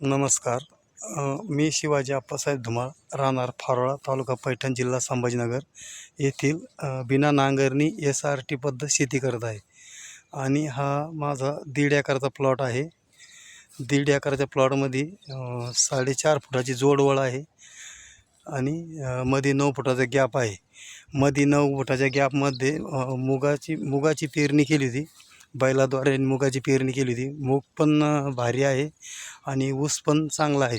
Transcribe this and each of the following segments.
नमस्कार. मी शिवाजी आप्पासाहेब धुमाळ, राहणार फारोळा, तालुका पैठण, जिल्हा संभाजीनगर येथील बिना नांगरणी SRT पद्धत शेती करत आहे. आणि हा माझा 1.5 एकराचा प्लॉट आहे. 1.5 एकराच्या प्लॉटमध्ये 4.5 फुटाची जोडवळ आहे आणि मध्ये 9 फुटाचा गॅप आहे. मध्ये 9 फुटाच्या गॅपमध्ये मुगाची पेरणी केली होती. बैलाद्वारे मुगाची पेरणी केली होती. मूग पण भारी आहे आणि ऊस पण चांगला आहे.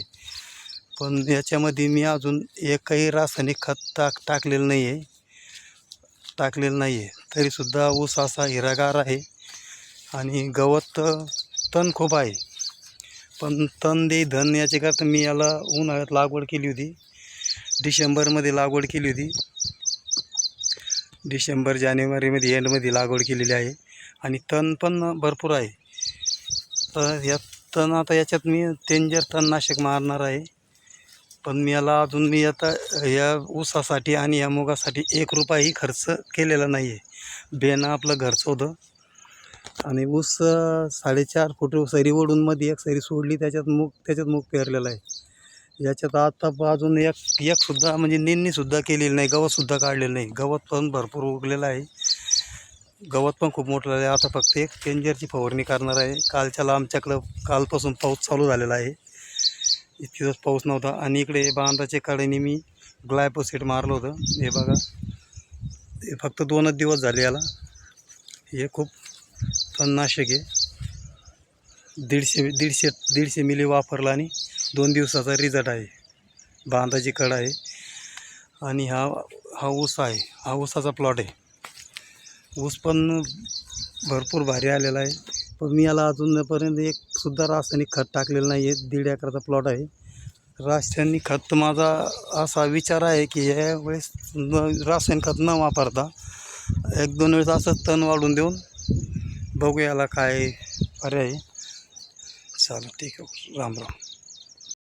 पण याच्यामध्ये मी अजून एकही रासायनिक खत टाकलेलं नाही आहे. तरीसुद्धा ऊस असा हिरवागार आहे आणि गवत तण खूप आहे. पण तण दे धन याच्याकरता मी याला उन्हाळ्यात लागवड केली होती. डिसेंबरमध्ये लागवड केली होती. डिसेंबर जानेवारीमध्ये एंडमध्ये लागवड केलेली आहे आणि तण पण भरपूर आहे. तर याच्यात मी डेंजर तणनाशक मारणार आहे. पण मी आता या ऊसासाठी आणि या मुगासाठी 1 रुपयाही खर्च केलेला नाही आहे. बेनं आपलं घरचं होतं आणि ऊस 4.5 फूट सरी ओढून मध्ये एक सरी सोडली, त्याच्यात मूग पेरलेला आहे. याच्यात आता अजून एक सुद्धा म्हणजे निंदणीसुद्धा केलेली नाही, गवतसुद्धा काढलेलं नाही. गवत पण भरपूर उगलेलं आहे. गवत पण खूप मोठं आहे. आता फक्त एक डेंजरची फवारणी करणार आहे. आमच्याकडं कालपासून पाऊस चालू झालेला आहे. इतके दिवस पाऊस नव्हता. आणि इकडे बांधाच्या कडेने मी ग्लायफोसेट मारलं होतं. हे बघा, हे फक्त 2च दिवस झाले याला. हे खूप तणनाशक आहे. 150 मिली वापरला आणि 2 दिवसाचा रिझल्ट आहे. बांधाची कड आहे आणि हा ऊस आहे. हा ऊसाचा प्लॉट आहे. ऊस पण भरपूर भारी आलेला आहे. पण मी याला अजूनपर्यंत एक सुद्धा रासायनिक खत टाकलेलं नाही आहे. 1.5 एकराचा प्लॉट आहे. रासायनिक खत माझा असा विचार आहे की यावेळेस रासायनिक खत न वापरता 1-2 वेळेस असंच तण वाढून देऊन बघू याला काय पर्याय. चालेल, ठीक आहे. राम राम.